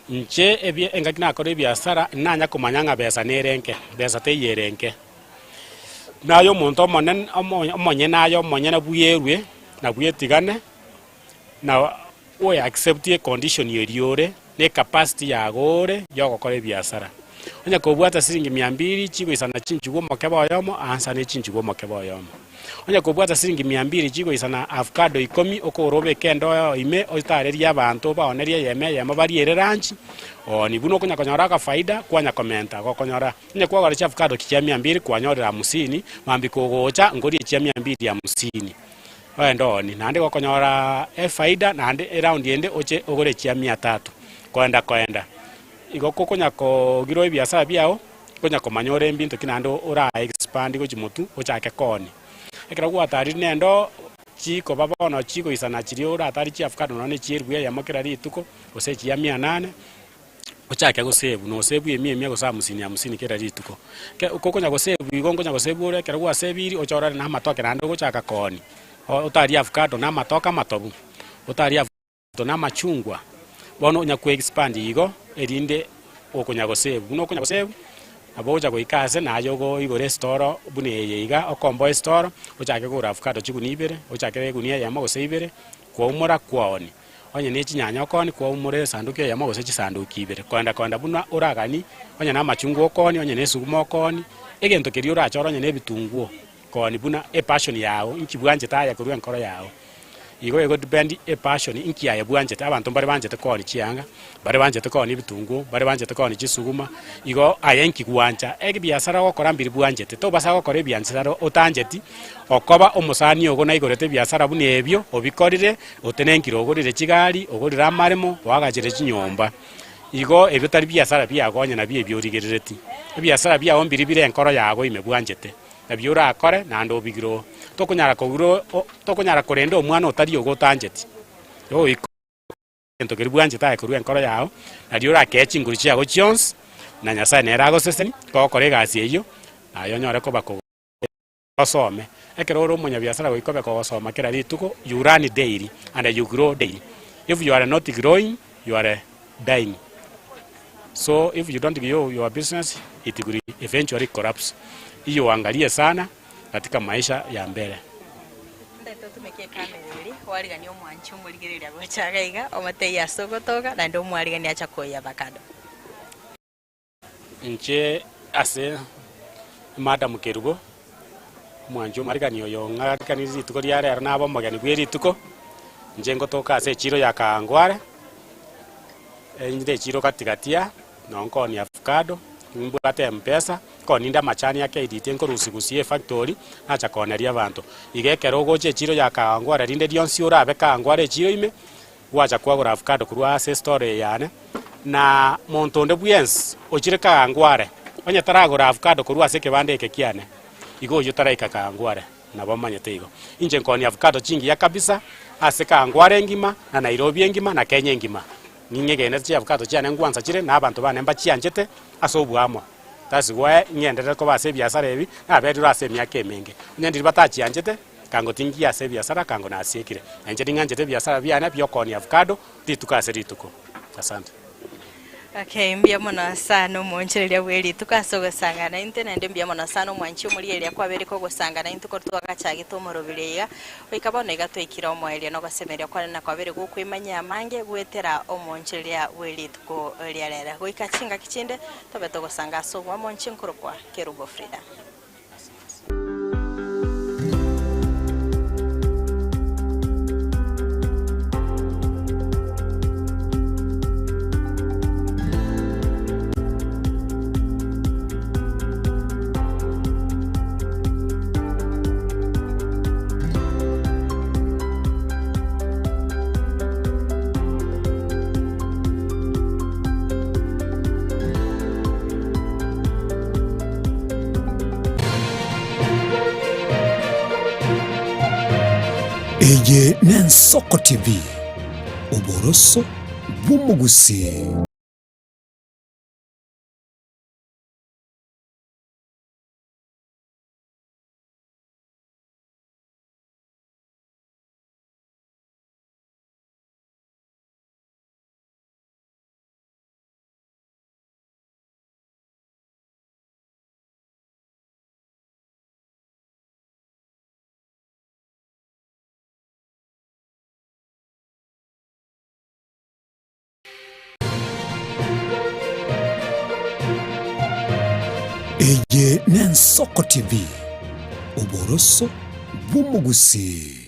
nche ebie engaki na akorire biasara nanya kumanyanga besa nerenke besa teyerenke nayo muntu omonye nayo omonye na buyerwe na buyetigane na we accept a condition yeriore ne capacity ya gore yo gokora biasara onya kobwata siringi 200 chigo isana chinchugo mokeba yomo ansa ne chinchugo mokeba yomo onya kobwata siringi 200 chigo isana avocado 10 okorobe kendo ime otareria abantu baoneria yeme bariere ranchi oni buno kunya konyora ka faida kwanya komenta gokonyora ine kwa gari avocado kichia 200 kwanyorera 50 mambi kogocha ngori kichia 250 ndoni nande gokonyora faida nande around yende oche ogore chia 300 kwenda igoko kunya ko giro biasara biao kunya ko manyore mbinto kinando ora expand go chimutu ochake koni ekera gwatari nendo chiko babono chiko isana chiri ora atari chi avocado none chirbuya yamokera rituko ose chia 800 ochake go save no save emie go sa 50 kera rituko uko kunya go save igongo nya go save ore kera gwa save iri ochora na matoke nando go chaka koni otari avocado na matoka matobu otari avocado na machungwa bono nya ku expand igo erinde okunya go save no kunya go save aboja go ikase na yogo igo restoro bune yeiga okombo store ochake go avocado chiguni ibere ochake gunia yama go save kwa umora kwaoni onye ne chinyanya okoni kwa umore sanduku yama go sechi sanduku ibere kwenda buna uragani onye na machungwa okoni onye ne suguma okoni egento keri urachoro onye ne bitunguo koni buna e passion yao inki bwanje taya kurwa nkoro yao igo depend e passion inki ya bwanje abantu bari banje te koni chianga bari banje te koni bitungu bari banje te koni chisuguma igo ayenki gwanja ege biasara gokora mbiri bwanje te to basa gokora biasara otanjeti okoba omusani ogo na igorete biasara bune ebyo obikorire otenenkiro ogorire chigari ogorira amaremo wagajire chinyomba igo ebyo tari biasara byagonya na bye byorigirereti biasara bya ombiri bire nkoro yago imebwanjete nabiura akore na ndo bigiro tokonyara korendo omwana otari ogotanjeti yo iko keribwanje tae kurwa nkoro yao na diura kechi nguri chiago chions na nyasa nerago sesen ko korega asieyo ayo nyore ko bako osome ekero ro munya biasara go ikobe ko osoma kera rituko you run daily and you grow daily. If you are not growing, you are dying. So if you don't grow your business, it will eventually collapse. Hiyo angalie sana katika maisha ya mbele. to tumekie kamereri warigania omwanchi omurigereria gochagaiga omatei asogotoga na ndo mwarigania acha koya avocado nche ase madam Kerubo mwanjo marigani oyo ng'arikani rituko riare ara nabo magani bwe rituko nje ngotoka ase chiro ya Kangware nde chiro katigatia nonko ni avocado mbwate mpesa koninda machani yake idite nkorusibusie factory acha koneria abantu igekero goche chiro ya Kangware rinde dionsi orabe Kangware chiro ime wacha kwagura avocado kurwa ase store yane na montonde bwiens ochire Kangware onye taragura avocado kurwa ase kebande eke kiane igo yo taraika Kangware na bamanyete igo inje nkoni avocado chingi ya kabisa ase Kangware ngima na Nairobi ngima na Kenya ngima ningegene chi avocado chiane ngwanza chire na abantu bane mba chianjete ase obwamo tasi gwe ngendere ko base biasara ebi na bedura ase myake menge nyendi batachianjete kango tingi ase biasara kango na asekire enje dinganjete biasara biane byokoni avocado rituka ase rituko asante. Okay, mbia mono sana omonchereria bweri tukasogosangana inte nende mbia mono sana omwanchi omurieria kwabere kogosangana into kortwagachage tomorobirega oikabona igatwikira omweria no gosemeria kwa na kwabere gukwimanya amange gwetera omonchereria bweri tuko riarera goikachinga kichinde tobe togosanga so omonchi nkorokwa Kerubo Frida. Eye n'Ensoko TV oboroso bw'umugusi. Eye n'Ensoko TV oboroso bw'umugusi.